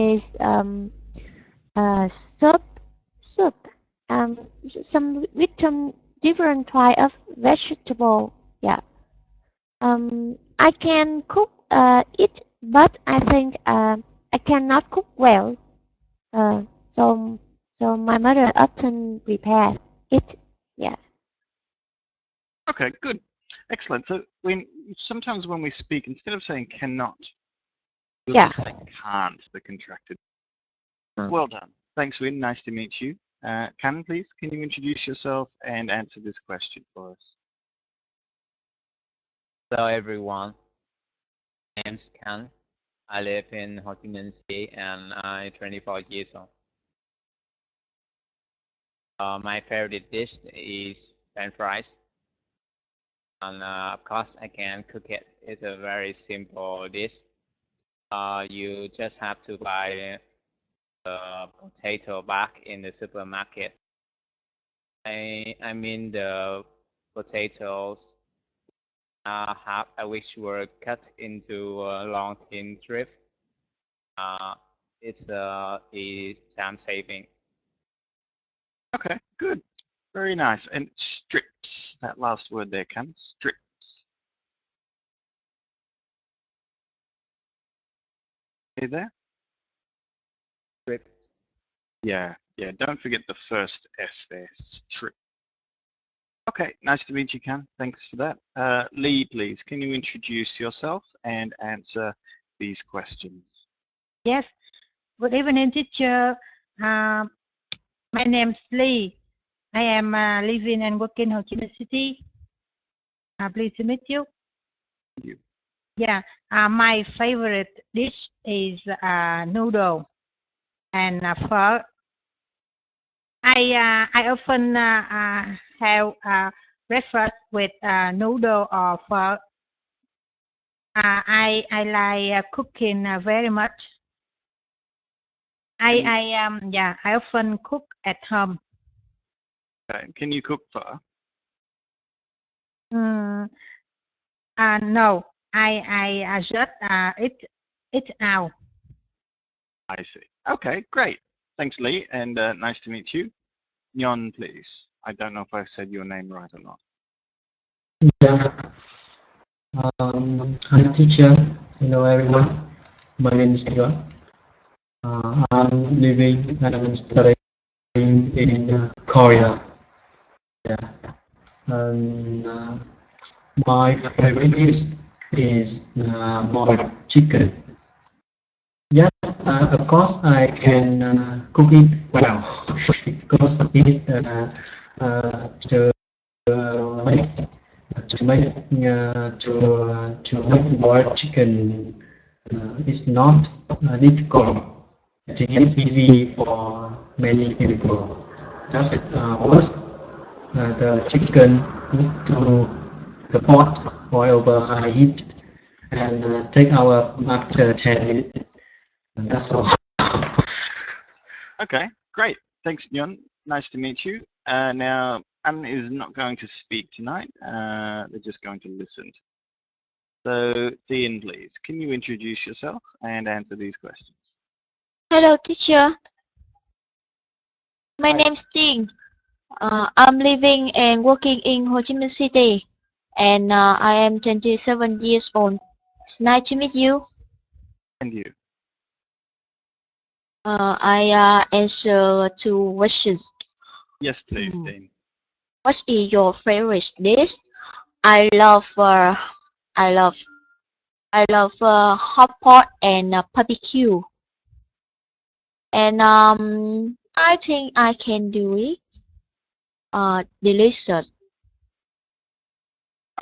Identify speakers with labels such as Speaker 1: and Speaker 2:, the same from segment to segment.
Speaker 1: is soup, some with some different type of vegetable. Yeah. I can cook it, but I think I cannot cook well. Uh, so so my mother often prepare it. Yeah.
Speaker 2: Okay, good. Excellent. So sometimes when we speak, instead of saying cannot, we'll
Speaker 1: Yeah.
Speaker 2: just say can't, the contracted.
Speaker 1: Uh,
Speaker 2: Well done. Thanks, Win. Nice to meet you. Can, please, can you introduce yourself and answer this question for us?
Speaker 3: Hello everyone, my name's Kan. I live in Ho Chi Minh City and I'm 24 years old. My favorite dish is French fries. And of course I can cook it. It's a very simple dish. You just have to buy the potato bag in the supermarket. I mean the potatoes which were cut into long thin strips. It's is time saving.
Speaker 2: Okay, good. Very nice. And strips, that last word there, Can. Strips. Hey there?
Speaker 3: Strips.
Speaker 2: Yeah, don't forget the first S there, strip. Okay, nice to meet you, Can. Thanks for that. Lee, please, can you introduce yourself and answer these questions?
Speaker 4: Yes. Good evening, teacher. My name is Lee. I am living and working in Ho Chi Minh City. Pleased to meet you.
Speaker 2: Thank you.
Speaker 4: Yeah. My favorite dish is noodle and pho. I often have breakfast with noodle or pho. I like cooking very much. I often cook at home.
Speaker 2: Okay. Can you cook pho?
Speaker 4: No, I just eat out.
Speaker 2: I see. Okay, great. Thanks, Lee, and nice to meet you. Nyon, please. I don't know if I said your name right or not.
Speaker 5: Yeah. Hi, teacher. Hello, everyone. My name is John. I'm living and I'm studying in Korea. Yeah. And my favorite dish is boiled chicken. Yes, of course I can cook it well because it is to make to make boiled chicken is not difficult. I think it's easy for many people. Just once the chicken into the pot, boil over high heat, and take out after 10 minutes. And that's all.
Speaker 2: Okay, great. Thanks, Nyon. Nice to meet you. Now, Anne is not going to speak tonight. They're just going to listen. So, Thien, please, can you introduce yourself and answer these questions?
Speaker 1: Hello, teacher. My
Speaker 2: Hi.
Speaker 1: name is Ting. I'm living and working in Ho Chi Minh City, and I am 27 years old. It's nice to meet you.
Speaker 2: And you?
Speaker 1: I answer two questions.
Speaker 2: Yes, please, Thien.
Speaker 1: What is your favorite dish? I love I love hot pot and barbecue, and I think I can do it. Delicious.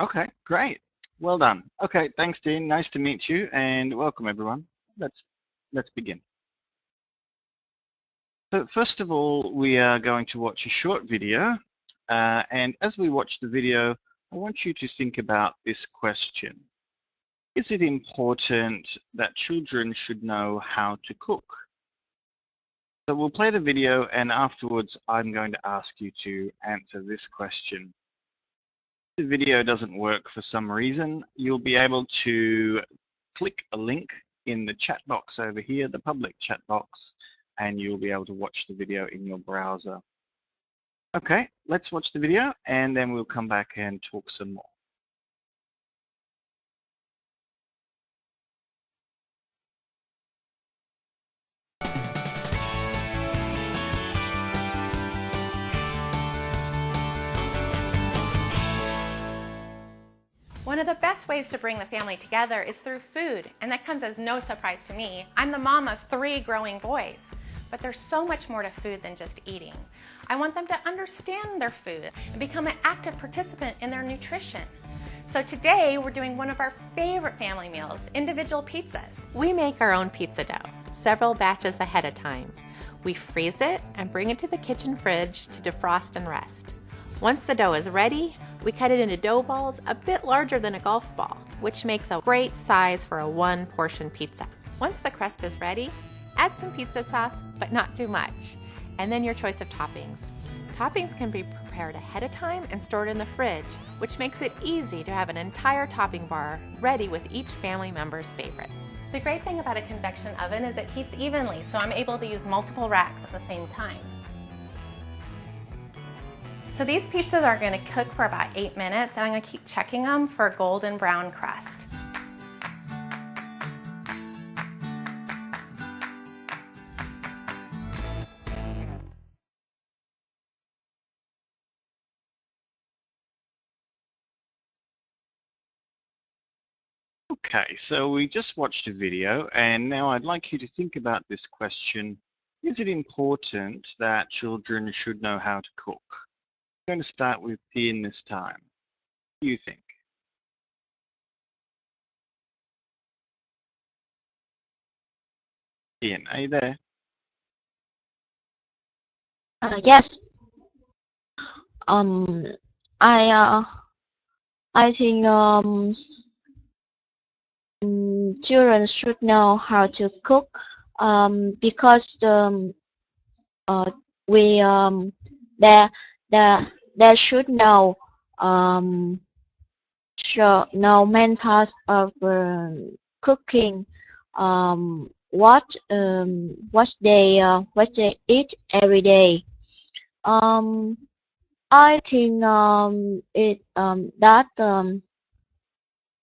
Speaker 2: Okay, great. Well done. Okay, thanks, Dean. Nice to meet you, and welcome, everyone. Let's begin. So first of all, we are going to watch a short video, and as we watch the video, I want you to think about this question. Is it important that children should know how to cook? So we'll play the video, and afterwards I'm going to ask you to answer this question. If the video doesn't work for some reason, you'll be able to click a link in the chat box over here, the public chat box, and you'll be able to watch the video in your browser. Okay, let's watch the video and then we'll come back and talk some more.
Speaker 6: One of the best ways to bring the family together is through food, and that comes as no surprise to me. I'm the mom of 3 growing boys, but there's so much more to food than just eating. I want them to understand their food and become an active participant in their nutrition. So today we're doing one of our favorite family meals, individual pizzas. We make our own pizza dough, several batches ahead of time. We freeze it and bring it to the kitchen fridge to defrost and rest. Once the dough is ready, we cut it into dough balls a bit larger than a golf ball, which makes a great size for a 1-portion pizza. Once the crust is ready, add some pizza sauce, but not too much, and then your choice of toppings. Toppings can be prepared ahead of time and stored in the fridge, which makes it easy to have an entire topping bar ready with each family member's favorites. The great thing about a convection oven is it heats evenly, so I'm able to use multiple racks at the same time. So these pizzas are going to cook for about 8 minutes, and I'm going to keep checking them for a golden brown crust.
Speaker 2: Okay, so we just watched a video and now I'd like you to think about this question. Is it important that children should know how to cook? I'm going to start with Tien this time. What do you think? Tien, are you there?
Speaker 1: Yes. I think children should know how to cook because they should know methods of cooking, what they eat every day. I think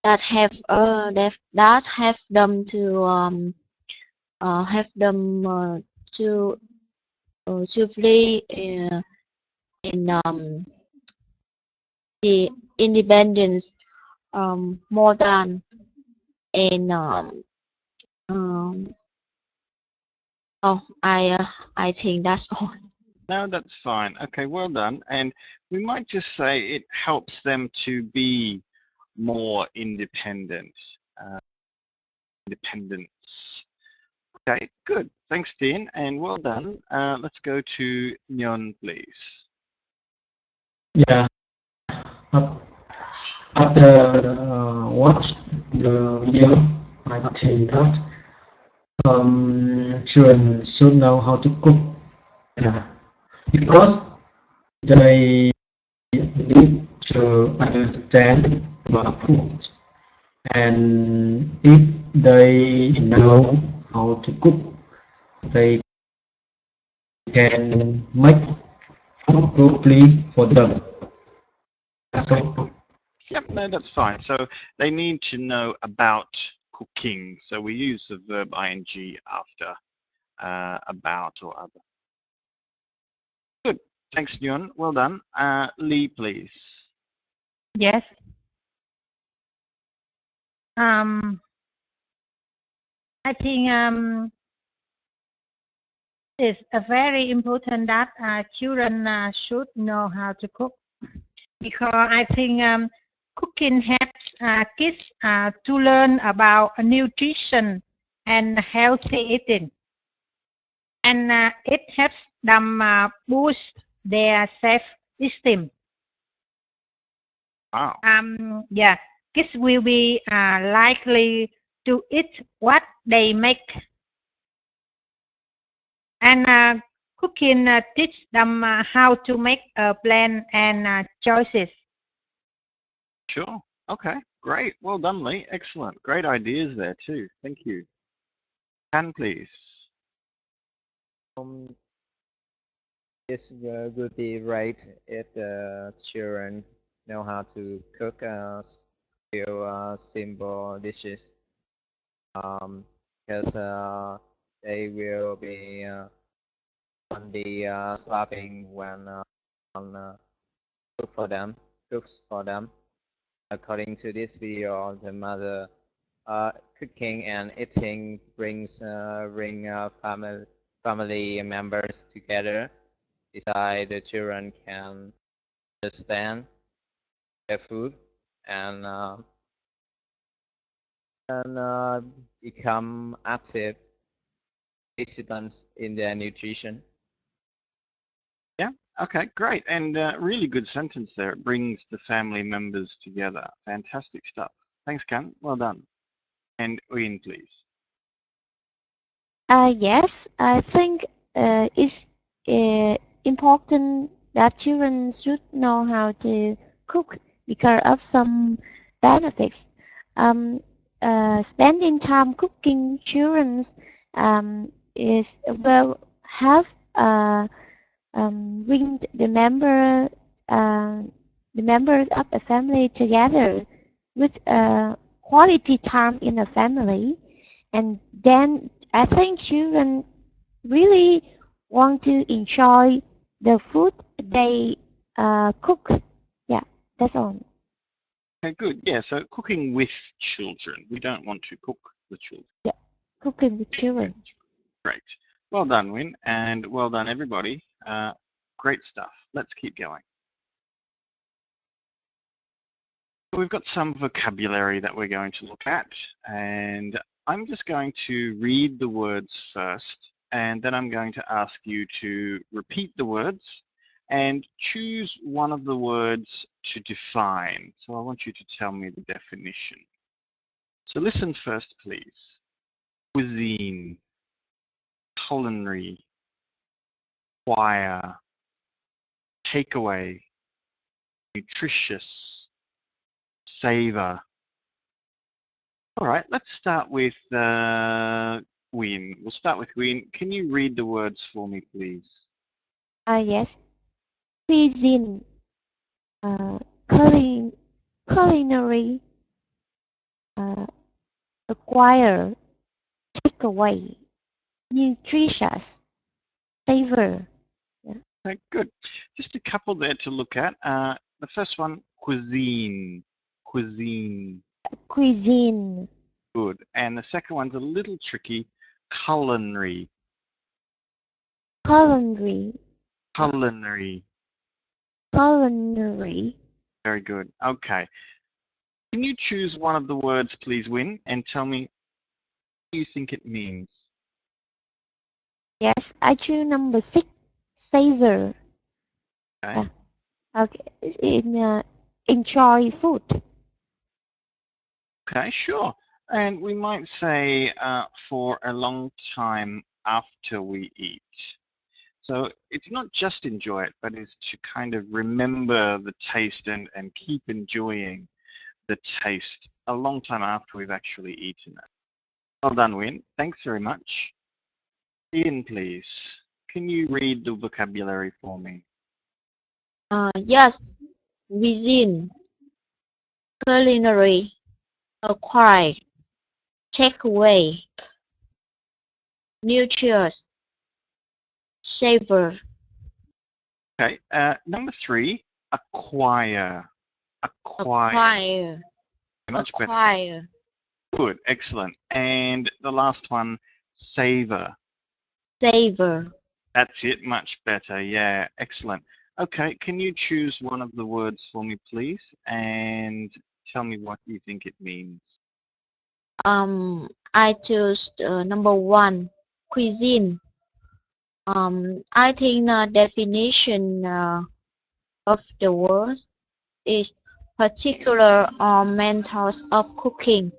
Speaker 1: that have them to play in the independence more than in I think that's all.
Speaker 2: No, that's fine. Okay, well done. And we might just say it helps them to be more independent. Independence. Okay, good. Thanks, Tien, and well done. Let's go to Nyon, please.
Speaker 5: Yeah. After watch the video, I think that children should know how to cook. Because they need to understand about food, and if they know how to cook, they can make food properly for them. That's all.
Speaker 2: Yep, no, that's fine. So they need to know about cooking. So we use the verb ing after about or other. Good. Thanks, Nyon. Well done. Lee, please.
Speaker 4: Yes. I think it's very important that children should know how to cook, because I think cooking helps kids to learn about nutrition and healthy eating, and it helps them boost their self-esteem.
Speaker 2: Wow.
Speaker 4: Yeah, kids will be likely to eat what they make, and cooking teach them how to make a plan and choices.
Speaker 2: Sure. Okay. Great. Well done, Lee. Excellent. Great ideas there too. Thank you. Can please.
Speaker 3: This would be right if the children know how to cook few simple dishes. Because they will be won't be starving when on cooks for them. According to this video, the mother cooking and eating bring family members together. Besides, the children can understand their food and become active participants in their nutrition.
Speaker 2: Yeah, okay, great. And really good sentence there. It brings the family members together. Fantastic stuff. Thanks, Kan. Well done. And Uyên, please.
Speaker 1: Yes, I think it's important that children should know how to cook because of some benefits. Spending time cooking children is will help bring the members of a family together with quality time in a family, and then I think children really want to enjoy the food they cook. Yeah, that's all.
Speaker 2: Okay, good. Yeah, so cooking with children. We don't want to cook the children.
Speaker 1: Yeah, cooking with children.
Speaker 2: Great. Well done, Uyên, and well done, everybody. Great stuff. Let's keep going. We've got some vocabulary that we're going to look at, and I'm just going to read the words first, and then I'm going to ask you to repeat the words and choose one of the words to define. So I want you to tell me the definition. So listen first, please. Cuisine, culinary, choir, takeaway, nutritious, savor. All right, let's start with Uyên. We'll start with Uyên. Can you read the words for me, please?
Speaker 1: Yes. Cuisine, culinary, acquire, takeaway, nutritious, savor.
Speaker 2: Okay, good. Just a couple there to look at. The first one, cuisine. Cuisine.
Speaker 1: Cuisine.
Speaker 2: Good. And the second one's a little tricky. Culinary.
Speaker 1: Culinary.
Speaker 2: Culinary.
Speaker 1: Culinary.
Speaker 2: Very good. Okay. Can you choose one of the words, please, Uyên, and tell me what you think it means?
Speaker 1: Yes, I choose number 6, savor.
Speaker 2: Okay.
Speaker 1: Okay, it's in enjoy food.
Speaker 2: Okay, sure. And we might say for a long time after we eat. So it's not just enjoy it, but it's to kind of remember the taste and keep enjoying the taste a long time after we've actually eaten it. Well done, Uyên. Thanks very much. Ian, please. Can you read the vocabulary for me?
Speaker 7: Yes, within, culinary, acquire, takeaway, nutritious, savor.
Speaker 2: Okay, number 3, acquire.
Speaker 7: Acquire.
Speaker 2: Much better.
Speaker 7: Acquire.
Speaker 2: Good, excellent. And the last one, savor.
Speaker 7: Savor.
Speaker 2: That's it, much better. Yeah, excellent. Okay, can you choose one of the words for me, please, and tell me what you think it means?
Speaker 7: I choose number 1, cuisine. I think the definition of the word is particular methods of cooking.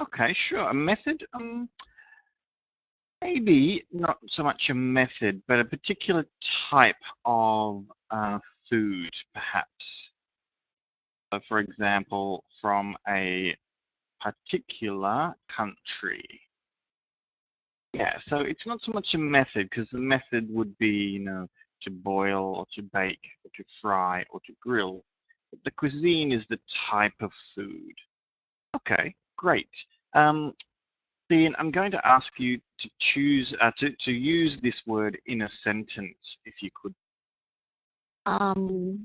Speaker 2: Okay, sure. A method? Maybe not so much a method, but a particular type of food, perhaps. So for example, from a particular country. Yeah, so it's not so much a method, because the method would be, you know, to boil or to bake or to fry or to grill. But the cuisine is the type of food. Okay, great. Then I'm going to ask you to choose to use this word in a sentence, if you could.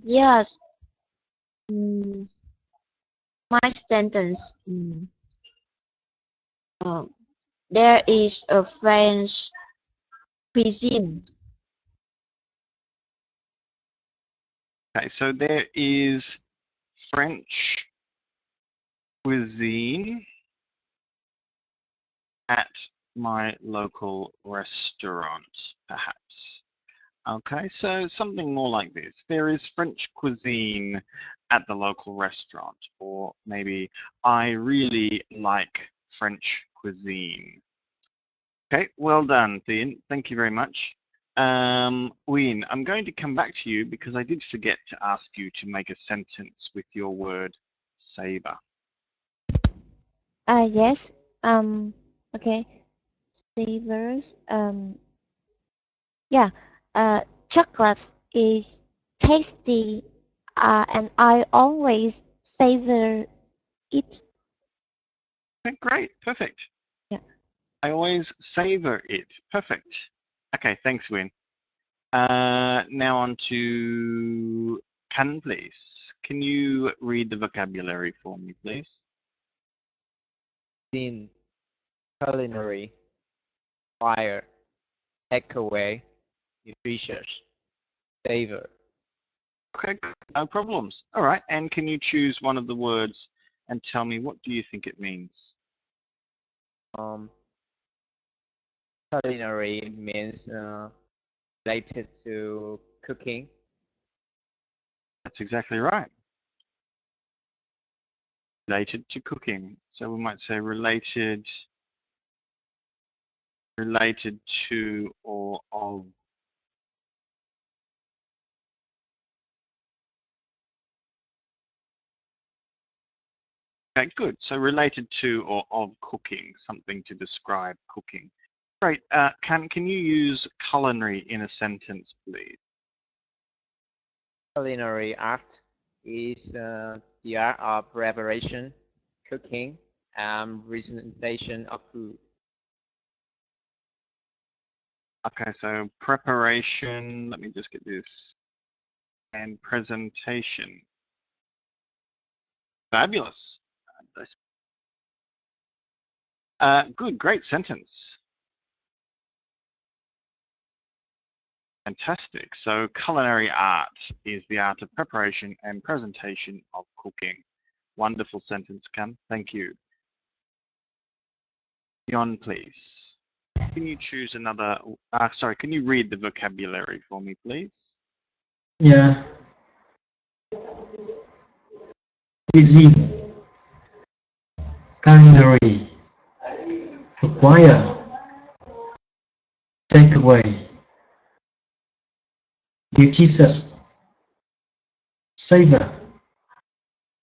Speaker 7: Yes. My sentence. There is a French cuisine.
Speaker 2: Okay, so there is French cuisine at my local restaurant, perhaps. Okay, so something more like this. There is French cuisine at the local restaurant, or maybe I really like French cuisine. Okay, well done, Thien. Thank you very much. Win, I'm going to come back to you because I did forget to ask you to make a sentence with your word savor.
Speaker 1: Yes. Okay. Savors. Yeah. Chocolate is tasty, and I always savor it.
Speaker 2: Okay, great, perfect.
Speaker 1: Yeah.
Speaker 2: I always savor it. Perfect. Okay, thanks, Win. Now on to Can, please. Can you read the vocabulary for me, please?
Speaker 3: Cuisine, culinary, fire, takeaway, nutritious, savor.
Speaker 2: Okay, no problems. All right, and can you choose one of the words and tell me what do you think it means?
Speaker 3: Culinary means related to cooking.
Speaker 2: That's exactly right. Related to cooking. So we might say related to or of. Okay, good. So related to or of cooking, something to describe cooking. Great. Can you use culinary in a sentence, please?
Speaker 3: Culinary art is the art of preparation, cooking, and presentation of food.
Speaker 2: Okay, so preparation, let me just get this, and presentation. Fabulous. Good, great sentence. Fantastic. So culinary art is the art of preparation and presentation of cooking. Wonderful sentence, Can. Thank you. Yon, please. Can you choose another, sorry, can you read the vocabulary for me, please?
Speaker 5: Yeah. Cuisine. Culinary. Require. Takeaway. Nutritious. Savor.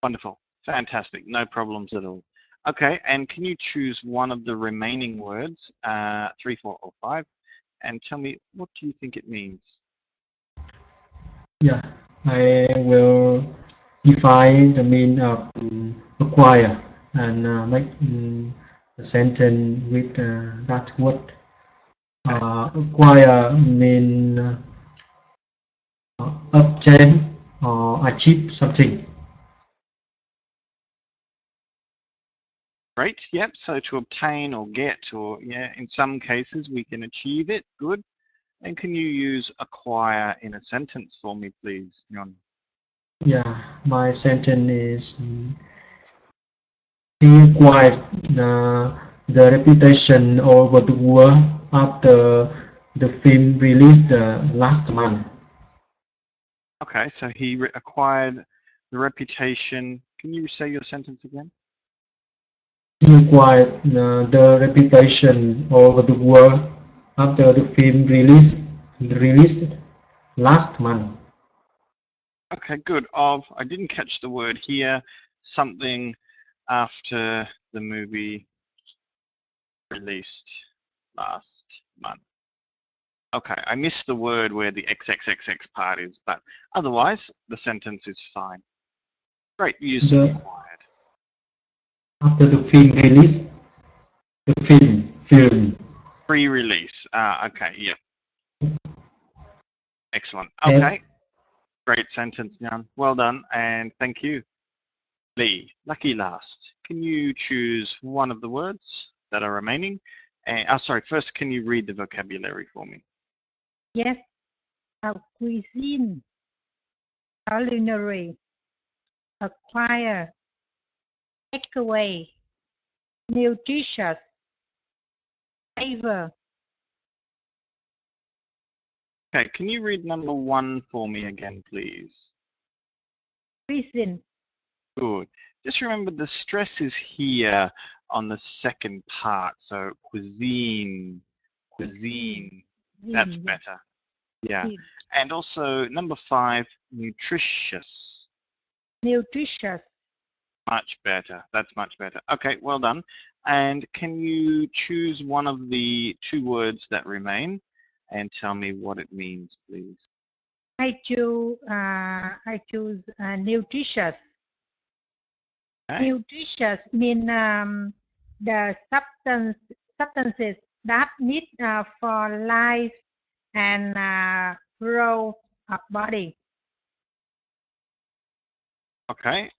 Speaker 2: Wonderful. Fantastic. No problems at all. Okay, and can you choose one of the remaining words, 3, 4, or 5, and tell me what do you think it means?
Speaker 5: Yeah, I will define the meaning of acquire and make a sentence with that word. Acquire mean obtain or achieve something.
Speaker 2: Great. Yep. So to obtain or get, or yeah, in some cases we can achieve it. Good. And can you use acquire in a sentence for me, please, Yon?
Speaker 5: Yeah, my sentence is he acquired the reputation over the world after the film released last month.
Speaker 2: Okay. So he acquired the reputation. Can you say your sentence again?
Speaker 5: He acquired the reputation over the world after the film released last month.
Speaker 2: Okay, good. I didn't catch the word here. Something after the movie released last month? Okay, I missed the word where the XXXX part is, but otherwise the sentence is fine. Great use of required.
Speaker 5: After the film release, the film.
Speaker 2: Pre-release. Okay, yeah. Excellent. Okay. Great sentence, Nyan. Well done, and thank you. Lee, lucky last. Can you choose one of the words that are remaining? And sorry, first, can you read the vocabulary for me?
Speaker 4: Yes. Cuisine, culinary, acquire, takeaway, nutritious, flavor.
Speaker 2: Okay, can you read number 1 for me again, please?
Speaker 4: Cuisine.
Speaker 2: Good. Just remember the stress is here on the second part, so cuisine. That's better. Yeah. And also number 5, nutritious.
Speaker 4: Nutritious.
Speaker 2: Much better. That's much better. Okay, well done. And can you choose one of the 2 words that remain and tell me what it means, please?
Speaker 4: I choose nutritious.
Speaker 2: Okay.
Speaker 4: Nutritious mean the substances that need for life and growth of body.
Speaker 2: Okay.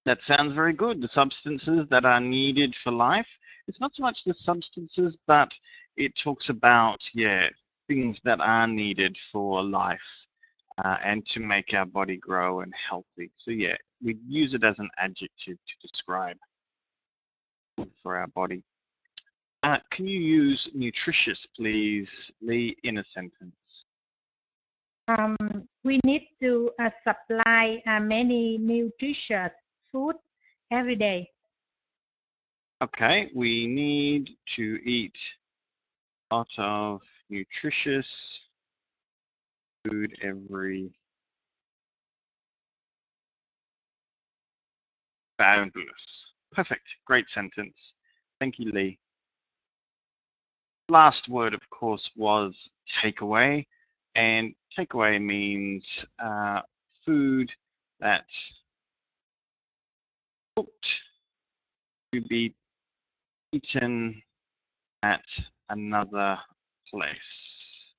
Speaker 2: That sounds very good. The substances that are needed for life. It's not so much the substances, but it talks about, yeah, things that are needed for life and to make our body grow and healthy. So yeah, we use it as an adjective to describe for our body. Can you use nutritious, please, Lee, in a sentence?
Speaker 4: We need to supply many nutritious food every day.
Speaker 2: Okay, we need to eat a lot of nutritious food every fabulous. Perfect. Great sentence. Thank you, Lee. Last word, of course, was takeaway. And takeaway means food that's cooked to be eaten at another place.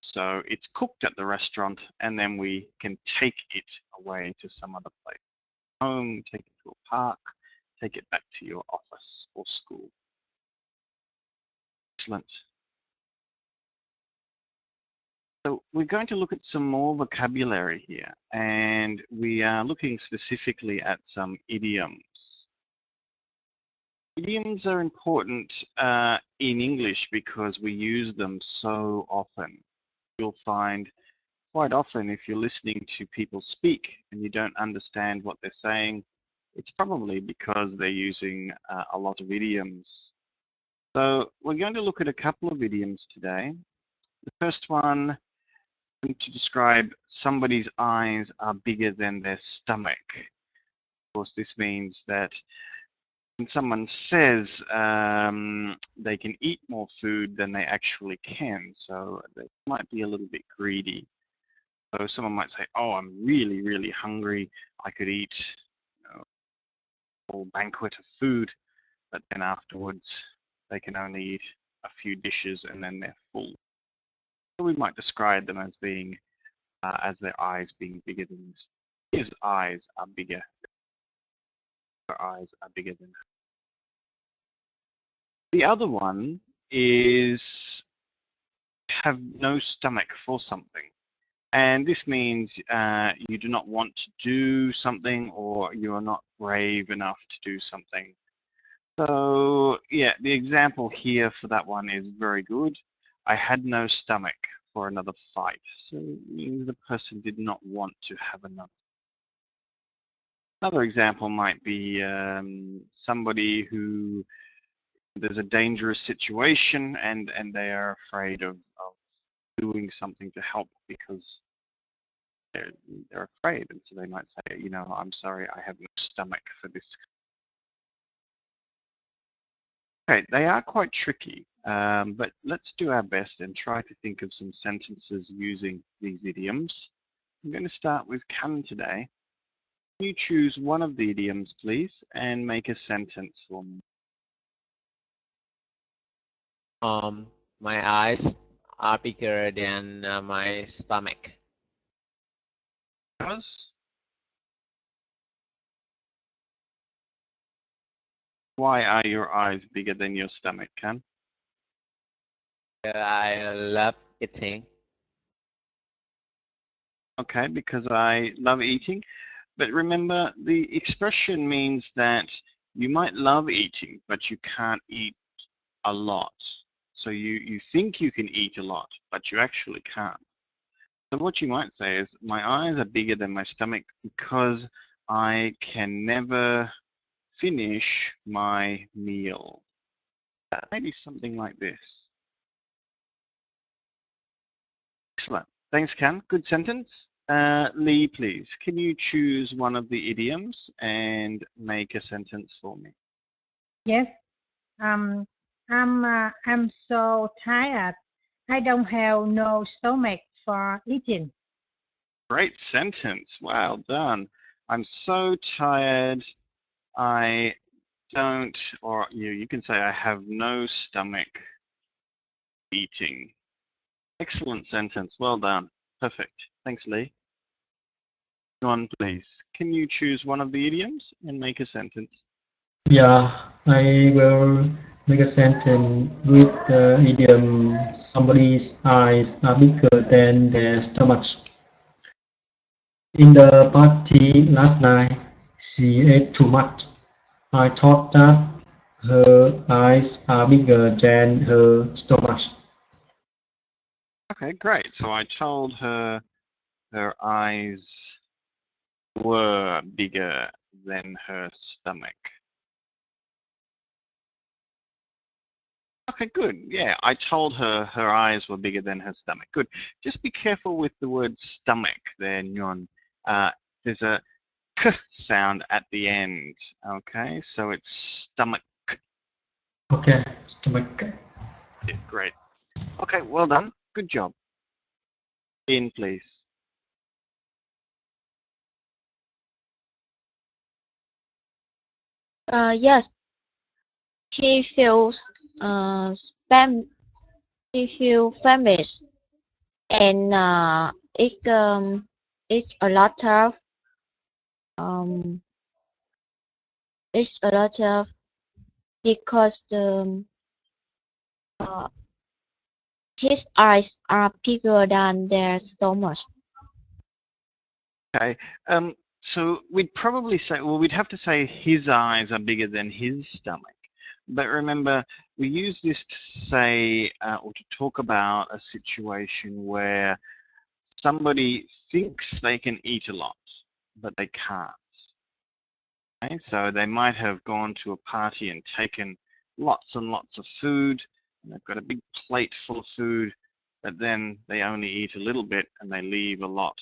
Speaker 2: So it's cooked at the restaurant and then we can take it away to some other place. Home, take it to a park, take it back to your office or school. Excellent. So we're going to look at some more vocabulary here, and we are looking specifically at some idioms. Idioms are important in English because we use them so often. You'll find quite often if you're listening to people speak and you don't understand what they're saying, it's probably because they're using a lot of idioms. So we're going to look at a couple of idioms today. The first one, to describe somebody's eyes are bigger than their stomach. Of course, this means that when someone says they can eat more food than they actually can, so they might be a little bit greedy. So someone might say, oh, I'm really, really hungry. I could eat a whole banquet of food, but then afterwards they can only eat a few dishes and then they're full. So we might describe them as being, as their eyes being bigger than this. His eyes are bigger. Her eyes are bigger than her. The other one is have no stomach for something. And this means you do not want to do something or you are not brave enough to do something. So yeah, the example here for that one is very good. I had no stomach for another fight. So it means the person did not want to have another. Another example might be somebody who there's a dangerous situation and they are afraid of doing something to help because they're afraid, and so they might say, you know, I'm sorry, I have no stomach for this. Okay, they are quite tricky, but let's do our best and try to think of some sentences using these idioms. I'm going to start with Can today. Can you choose one of the idioms, please, and make a sentence for me?
Speaker 3: My eyes are bigger than my stomach.
Speaker 2: Why are your eyes bigger than your stomach, Can?
Speaker 3: I love eating.
Speaker 2: Okay, because I love eating. But remember, the expression means that you might love eating, but you can't eat a lot. So you think you can eat a lot, but you actually can't. So what you might say is, my eyes are bigger than my stomach because I can never finish my meal. Maybe something like this. Excellent. Thanks, Can. Good sentence. Lee, please, can you choose one of the idioms and make a sentence for me?
Speaker 4: Yes. I'm so tired. I don't have no stomach for eating.
Speaker 2: Great sentence. Well done. I'm so tired. I don't, or you can say I have no stomach eating. Excellent sentence. Well done. Perfect. Thanks, Lee. One, please. Can you choose one of the idioms and make a sentence?
Speaker 5: Yeah, I will make a sentence with the idiom somebody's eyes are bigger than their stomach. In the party last night, she ate too much. I thought that her eyes are bigger than her stomach.
Speaker 2: Okay, great. So I told her her eyes were bigger than her stomach. Okay, good. Yeah, I told her her eyes were bigger than her stomach. Good. Just be careful with the word stomach there, Nyon. There's a k sound at the end. Okay, so it's stomach.
Speaker 5: Okay, stomach.
Speaker 2: Yeah, great. Okay, well done. Good job. In, please.
Speaker 7: Yes, he feels spam. He feels famous, and it's a lot of um it's a lot of because uh, his eyes are bigger than their stomach.
Speaker 2: Okay. So we'd probably say, well, we'd have to say his eyes are bigger than his stomach. But remember, we use this to say or to talk about a situation where somebody thinks they can eat a lot, but they can't. Okay? So they might have gone to a party and taken lots and lots of food, and they've got a big plate full of food, but then they only eat a little bit and they leave a lot.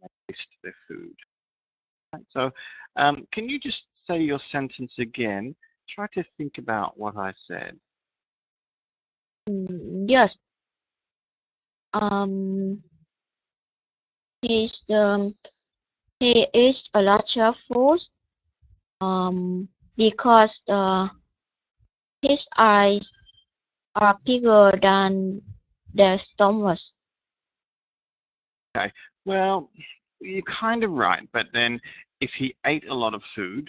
Speaker 2: They waste their food. So can you just say your sentence again? Try to think about what I said.
Speaker 7: Yes. He's he eats a lot of food. Because his eyes are bigger than their stomach.
Speaker 2: Okay. Well, you're kind of right, but then if he ate a lot of food,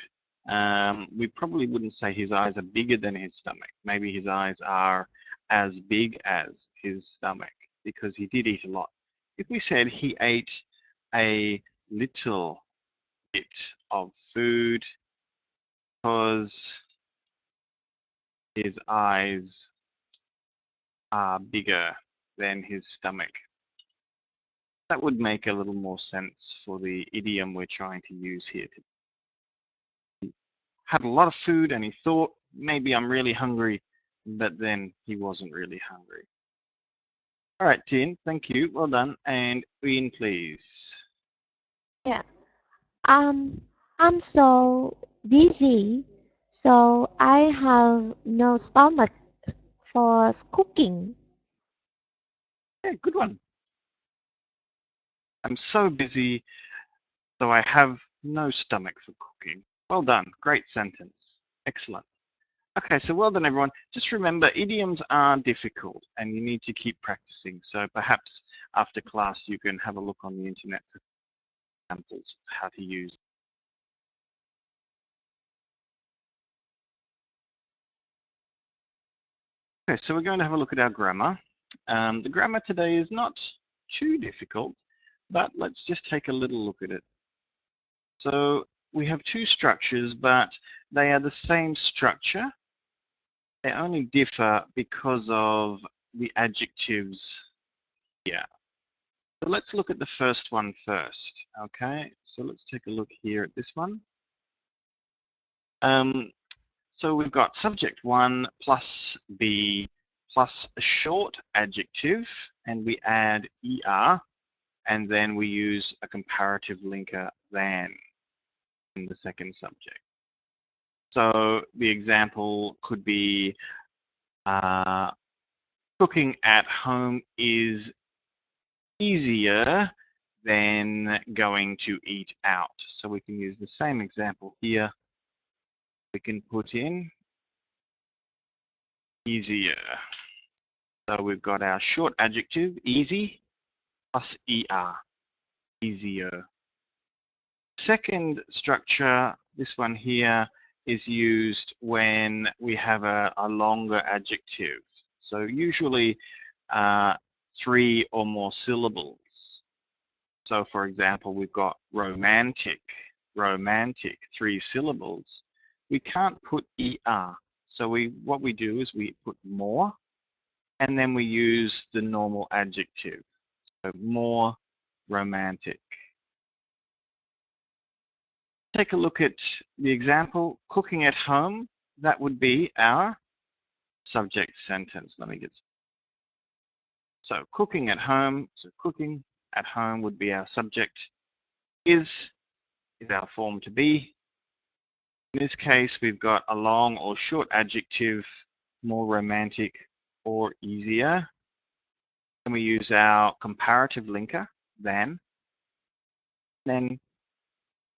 Speaker 2: we probably wouldn't say his eyes are bigger than his stomach. Maybe his eyes are as big as his stomach because he did eat a lot. If we said he ate a little bit of food because his eyes are bigger than his stomach, that would make a little more sense for the idiom we're trying to use here. Had a lot of food and he thought, maybe I'm really hungry, but then he wasn't really hungry. All right, Tin, thank you. Well done. And Ian, please.
Speaker 1: Yeah. I'm so busy, so I have no stomach for cooking.
Speaker 2: Yeah, good one. I'm so busy, so I have no stomach for cooking. Well done. Great sentence. Excellent. Okay, so well done, everyone. Just remember, idioms are difficult and you need to keep practicing. So perhaps after class, you can have a look on the internet for examples of how to use. Okay, so we're going to have a look at our grammar. The grammar today is not too difficult, but let's just take a little look at it. So we have two structures, but they are the same structure. They only differ because of the adjectives here. So let's look at the first one first. Okay, so let's take a look here at this one. So we've got subject 1 plus be plus a short adjective, and we add er, and then we use a comparative linker than in the second subject. So the example could be cooking at home is easier than going to eat out. So we can use the same example here. We can put in easier. So we've got our short adjective, easy, plus er, easier. Second structure, this one here, is used when we have a longer adjective. So usually 3 or more syllables. So for example, we've got romantic, romantic, 3 syllables. We can't put er. So what we do is we put more, and then we use the normal adjective. So more romantic. Take a look at the example, cooking at home. That would be our subject sentence. Let me get. So cooking at home. So cooking at home would be our subject. Is our form to be. In this case, we've got a long or short adjective, more romantic or easier. Then we use our comparative linker, than, then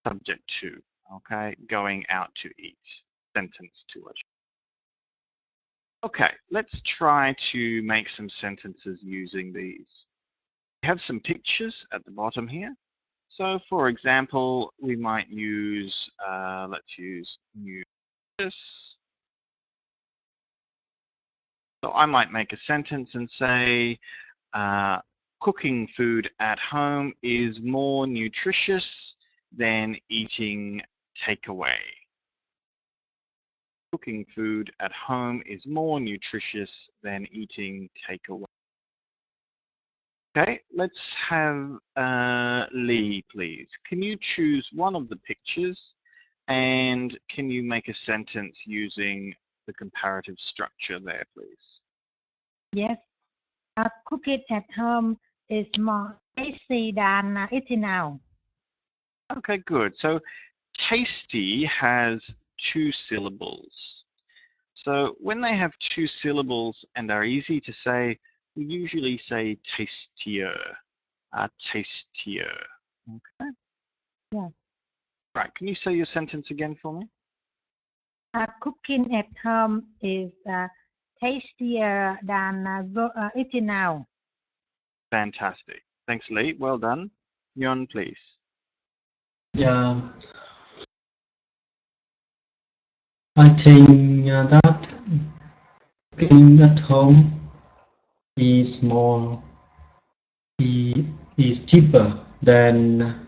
Speaker 2: subject to, okay, going out to eat, sentence to it. Okay, let's try to make some sentences using these. We have some pictures at the bottom here. So for example, we might use, let's use nutritious. So I might make a sentence and say, cooking food at home is more nutritious than eating takeaway. Cooking food at home is more nutritious than eating takeaway. Okay, let's have Lee, please. Can you choose one of the pictures and can you make a sentence using the comparative structure there, please?
Speaker 4: Yes. Cooking at home is more tasty than eating out.
Speaker 2: Okay, good. So tasty has 2 syllables. So when they have 2 syllables and are easy to say, we usually say tastier, tastier. Okay.
Speaker 4: Yeah.
Speaker 2: Right. Can you say your sentence again for me?
Speaker 4: Cooking at home is tastier than eating out.
Speaker 2: Fantastic. Thanks, Lee. Well done. Yon, please.
Speaker 5: Yeah, I think that cooking at home is is cheaper than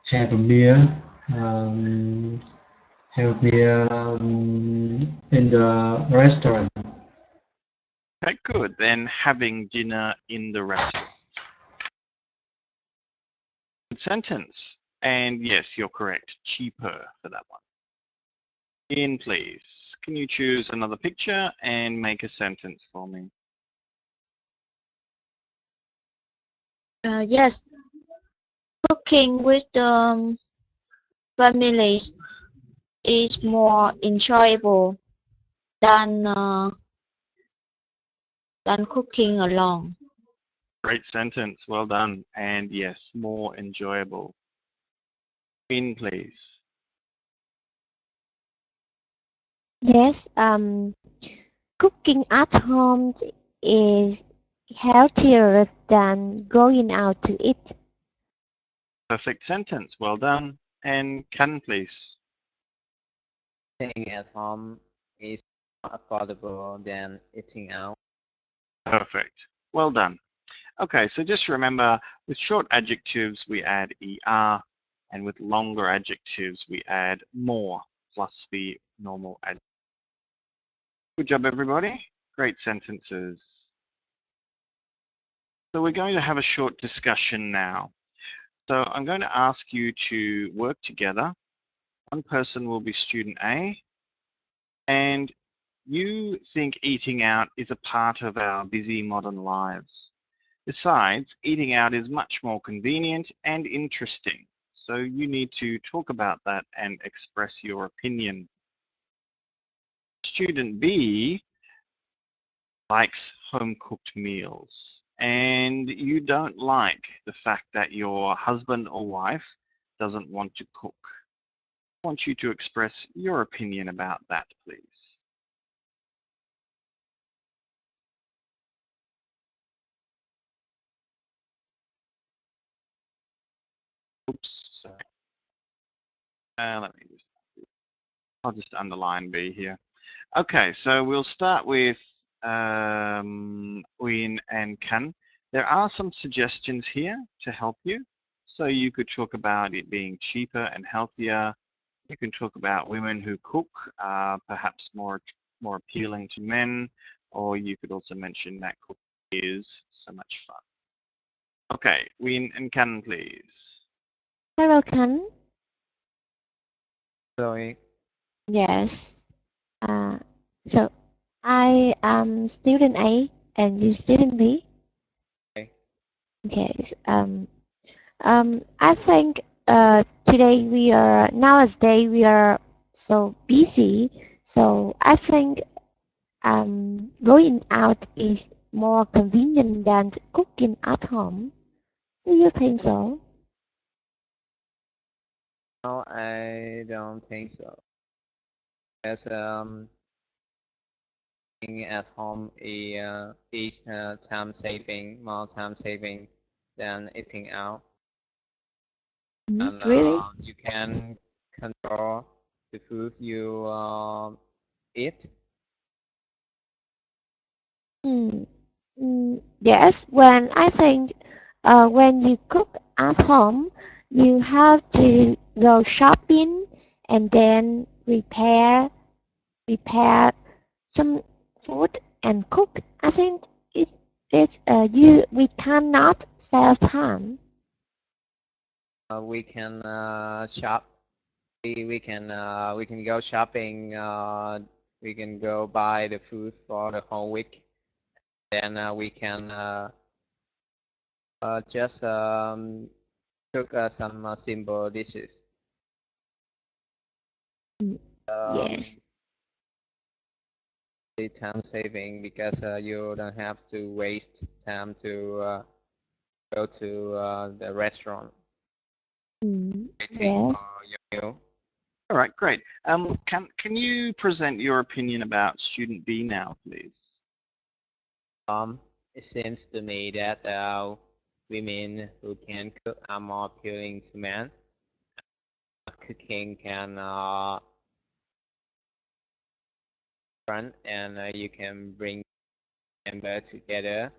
Speaker 5: have a beer in the restaurant.
Speaker 2: Okay, good. Then having dinner in the restaurant. Good sentence. And yes, you're correct. Cheaper for that one. Ian, please. Can you choose another picture and make a sentence for me?
Speaker 7: Yes. Cooking with the families is more enjoyable than cooking alone.
Speaker 2: Great sentence. Well done. And yes, more enjoyable. In, please.
Speaker 1: Yes, cooking at home is healthier than going out to eat.
Speaker 2: Perfect sentence. Well done. And Can, please.
Speaker 3: Staying at home is more affordable than eating out.
Speaker 2: Perfect. Well done. Okay, so just remember, with short adjectives, we add ER, and with longer adjectives, we add more, plus the normal adjective. Good job, everybody. Great sentences. So we're going to have a short discussion now. So I'm going to ask you to work together. One person will be student A, and you think eating out is a part of our busy modern lives. Besides, eating out is much more convenient and interesting. So you need to talk about that and express your opinion. Student B likes home-cooked meals, and you don't like the fact that your husband or wife doesn't want to cook. I want you to express your opinion about that, please. Oops, sorry. I'll just underline B here. Okay, so we'll start with Win and Kan. There are some suggestions here to help you. So you could talk about it being cheaper and healthier. You can talk about women who cook, perhaps more appealing to men, or you could also mention that cooking is so much fun. Okay, Win and Kan, please.
Speaker 1: Hello, Kan.
Speaker 3: Chloe,
Speaker 1: Yes. So I am student A and you student B.
Speaker 3: Okay.
Speaker 1: Okay. I think nowadays we are so busy. So I think going out is more convenient than cooking at home. Do you think so?
Speaker 3: no, I don't think so. As being at home is time saving, more time saving than eating out. And
Speaker 1: Really?
Speaker 3: you can control the food you eat.
Speaker 1: Yes, when I think when you cook at home, you have to go shopping and then prepare some food and cook. I think we cannot save time.
Speaker 3: We can shop. We can go shopping. We can go buy the food for the whole week. Then we can just cook some simple dishes.
Speaker 1: Yes.
Speaker 3: The time saving because you don't have to waste time to go to the restaurant. Waiting
Speaker 1: Yes.
Speaker 3: for your meal.
Speaker 2: All right, great. Can you present your opinion about student B now, please?
Speaker 3: It seems to me that women who can cook are more appealing to men. Cooking can fun and you can bring members together.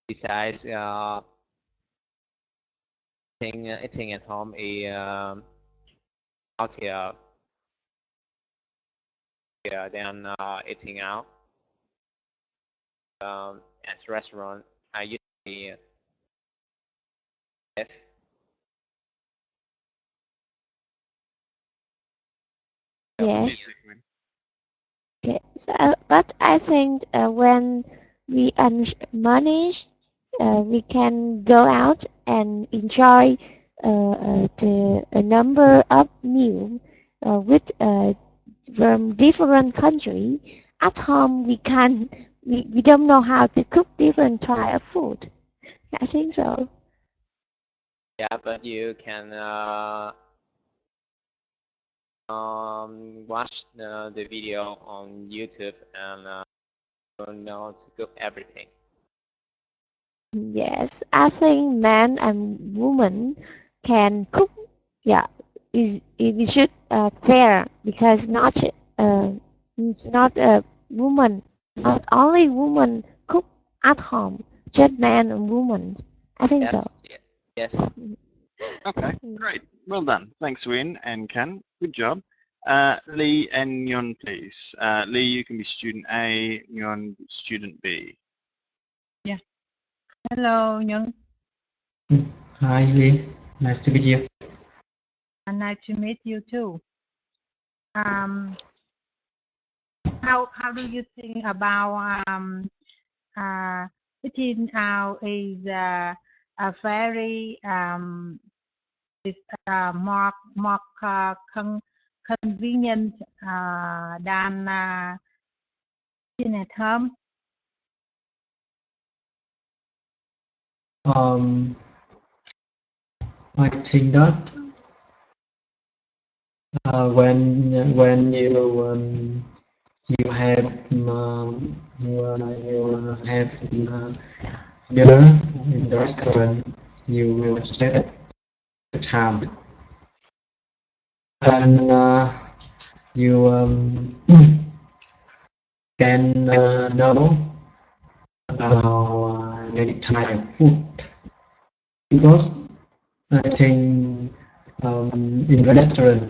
Speaker 3: Besides, eating at home is healthier than eating out. At restaurant, I usually if
Speaker 1: Yes. Okay. So, but I think when we manage we can go out and enjoy a number of meals with from different country. At home, we don't know how to cook different type of food. I think so.
Speaker 3: Yeah, but you can watch the video on YouTube and you'll know to cook everything.
Speaker 1: Yes, I think man and woman can cook. Yeah, is it should fair because it's not a woman, not only woman cook at home, just man and woman. I think so.
Speaker 3: Yes, yes.
Speaker 2: Okay, great. Well done. Thanks, Win and Ken. Good job. Lee and Nyon, please. Lee, you can be student A, Nyon, student B.
Speaker 4: Hello, Nhuận.
Speaker 5: Hi, Lee. Nice to meet you.
Speaker 4: Nice to meet you too. How do you think about eating out is a very more convenient than eating at home?
Speaker 5: I think that when you have dinner in the restaurant, you will set the time, and you can know about many type of food, because I think in the restaurant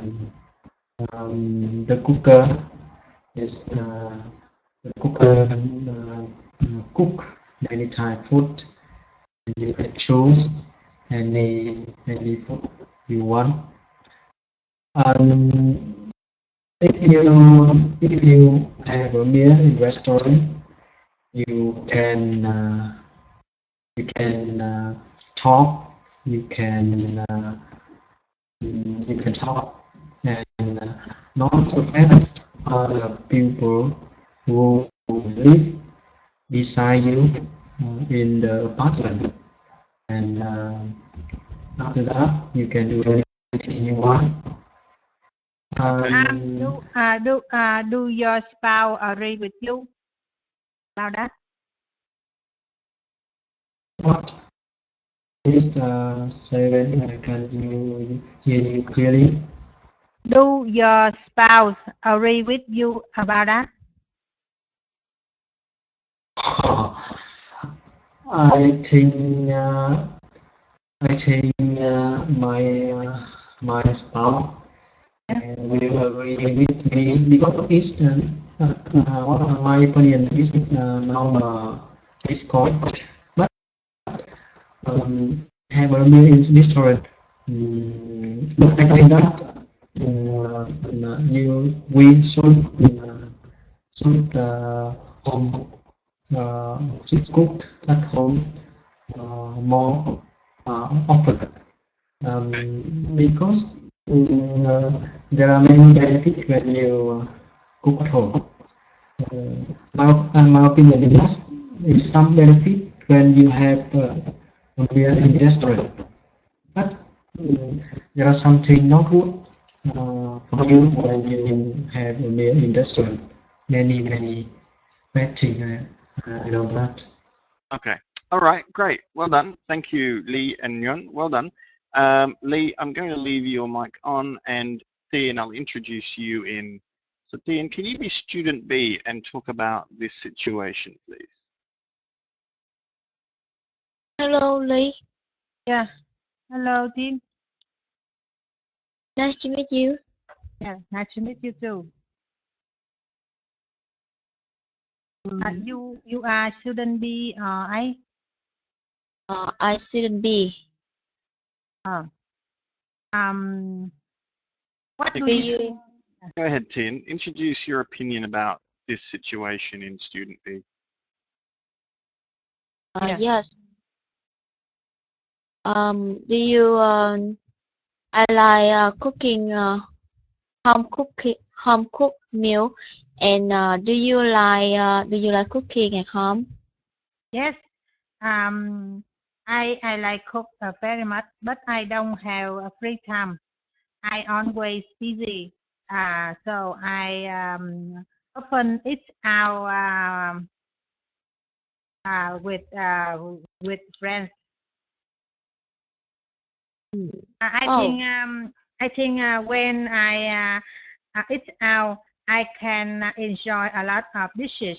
Speaker 5: the cooker cook many type of food, and you can choose any food you want. If you have a meal in restaurant, you can talk, you can talk, and not forget other people who live beside you in the apartment, and after that you can do anything you want.
Speaker 4: Do your spouse agree with you about that?
Speaker 5: What is seven? Can you hear you clearly?
Speaker 4: Do your spouse agree with you about that?
Speaker 5: I think my spouse will agree with me, because it's my opinion is normal. It's correct, but have a meal in restaurant. But I think that we should should cook at home more often, because there are many benefits when you cook at home. My opinion is some benefit when you have a meal in restaurant, but there are something not good for you when you have a meal in restaurant. Many bad things. I know that.
Speaker 2: Okay. All right. Great. Well done. Thank you, Lee and Nyon. Well done. Lee, I'm going to leave your mic on, and Thian, I'll introduce you in. So Thian, can you be student B and talk about this situation, please?
Speaker 7: Hello, Lee.
Speaker 4: Yeah. Hello, Tim.
Speaker 7: Nice to meet you.
Speaker 4: Yeah, nice to meet you too. You are student B or A?
Speaker 7: I student B.
Speaker 4: What do
Speaker 7: Do
Speaker 4: you
Speaker 7: you?
Speaker 2: Go ahead, Thian. Introduce your opinion about this situation in student B.
Speaker 7: Yes. Do you I like cooking home cooked meal, and do you like cooking at home?
Speaker 4: Yes, I like cook very much, but I don't have a free time. I always busy, so I often eat out with friends. I
Speaker 7: Oh,
Speaker 4: think when I eat out, I can enjoy a lot of dishes.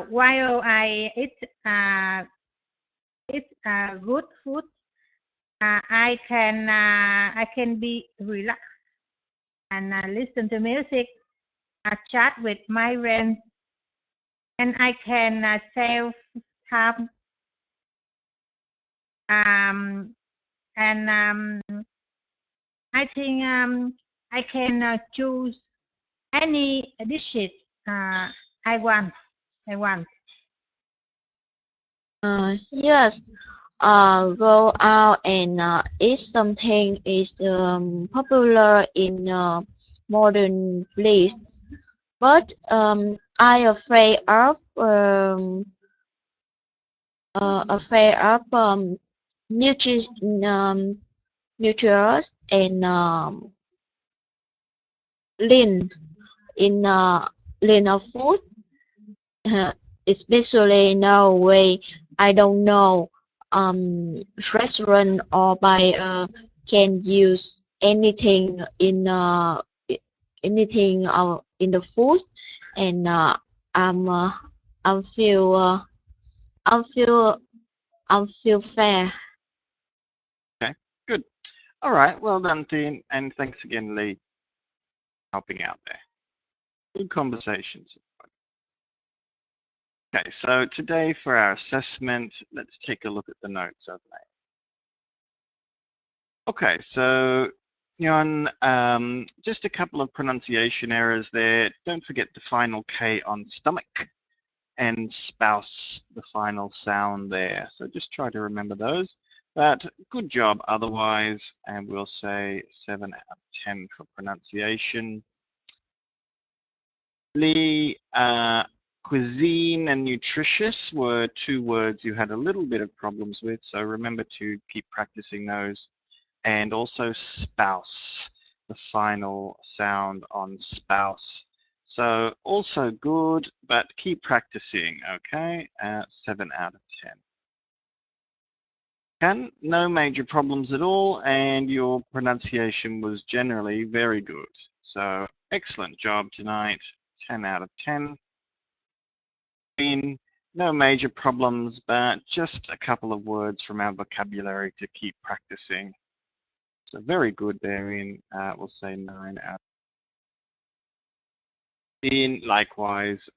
Speaker 4: While I eat good food, I can be relaxed and listen to music, chat with my friends, and I can save time. Um, and I think I can choose any dishes I want. I want.
Speaker 7: yes. Go out and eat something is popular in modern place, but I afraid of nutrition nutrients and lean in lean of food, especially now way I don't know restaurant or buy can use anything in the food, and I'm uh, I'm feel I'm feel I'm feel fair.
Speaker 2: Okay, good. All right, well done, Thien, and thanks again, Lee, helping out there. Good conversations. Okay, so today for our assessment, let's take a look at the notes I've made. Okay, so Yuan, just a couple of pronunciation errors there. Don't forget the final K on stomach and spouse, the final sound there. So just try to remember those. But good job otherwise, and we'll say 7 out of 10 for pronunciation. Lee, cuisine and nutritious were two words you had a little bit of problems with, so remember to keep practicing those. And also spouse, the final sound on spouse. So also good, but keep practicing, okay? 7 out of 10. Ken, no major problems at all, and your pronunciation was generally very good. So excellent job tonight, 10 out of 10. No major problems, but just a couple of words from our vocabulary to keep practicing. So very good there, in we'll say 9 out. In likewise,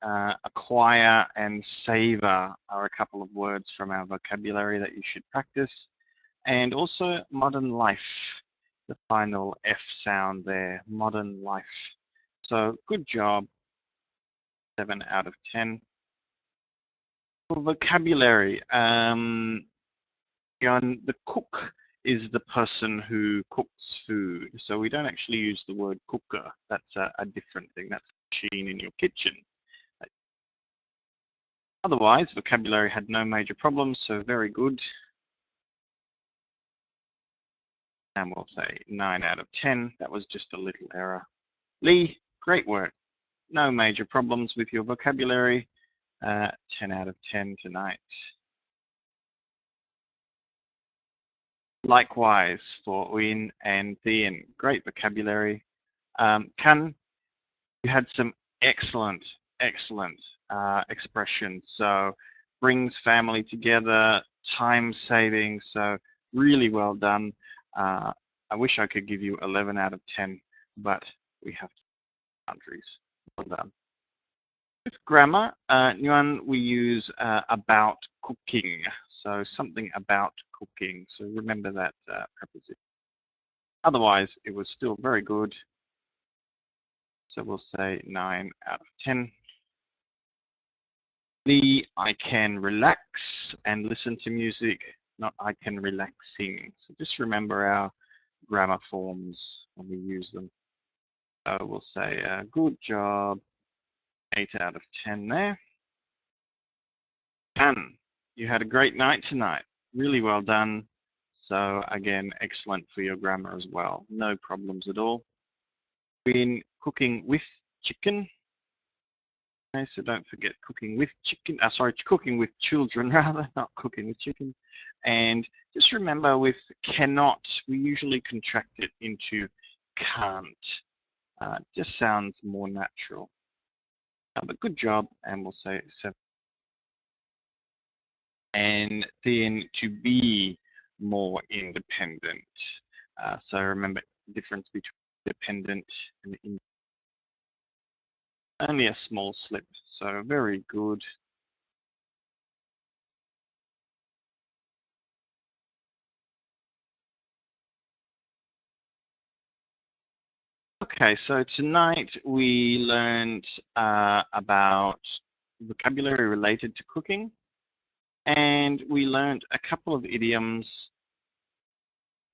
Speaker 2: acquire and savor are a couple of words from our vocabulary that you should practice. And also modern life, the final F sound there, modern life. So good job, 7 out of 10. For vocabulary, the cook is the person who cooks food. So we don't actually use the word cooker. That's a different thing. That's a machine in your kitchen. Otherwise, vocabulary had no major problems, so very good. And we'll say 9 out of 10. That was just a little error. Lee, great work. No major problems with your vocabulary. 10 out of 10 tonight. Likewise for Uyen and Thien, great vocabulary. Kan, you had some excellent expressions. So brings family together, time saving. So really well done. I wish I could give you 11 out of 10, but we have boundaries. Well done. With grammar, Nguyen, we use about cooking. So something about cooking. So remember that preposition. Otherwise, it was still very good. So we'll say 9 out of 10. I can relax and listen to music. not I can relax sing. So just remember our grammar forms when we use them. So we'll say, good job, 8 out of 10 there. Done. You had a great night tonight. Really well done. So again, excellent for your grammar as well. No problems at all. Been cooking with chicken. Okay, so don't forget cooking with chicken. Sorry, cooking with children rather, not cooking with chicken. And just remember with cannot, we usually contract it into can't. Just sounds more natural. But good job, and we'll say 7. And then to be more independent. So remember the difference between dependent and independent. Only a small slip, so very good. Okay, so tonight we learned about vocabulary related to cooking, and we learned a couple of idioms.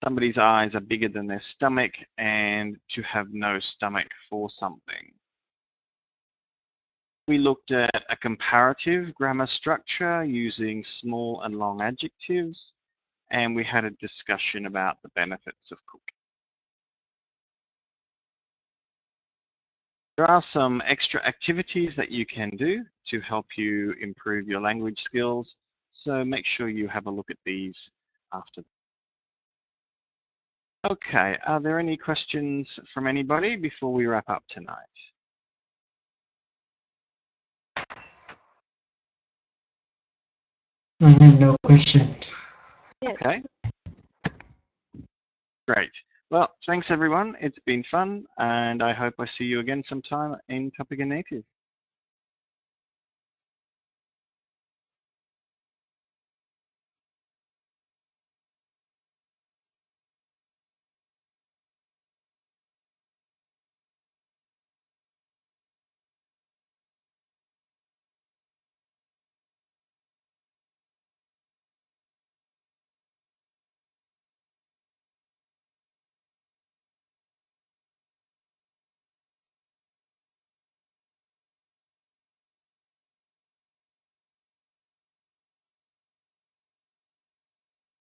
Speaker 2: Somebody's eyes are bigger than their stomach, and to have no stomach for something. We looked at a comparative grammar structure using small and long adjectives, and we had a discussion about the benefits of cooking. There are some extra activities that you can do to help you improve your language skills, so make sure you have a look at these after. Okay, are there any questions from anybody before we wrap up tonight?
Speaker 5: I have no question.
Speaker 1: Yes.
Speaker 2: Okay. Great. Well, thanks everyone. It's been fun, and I hope I see you again sometime in Papago Native.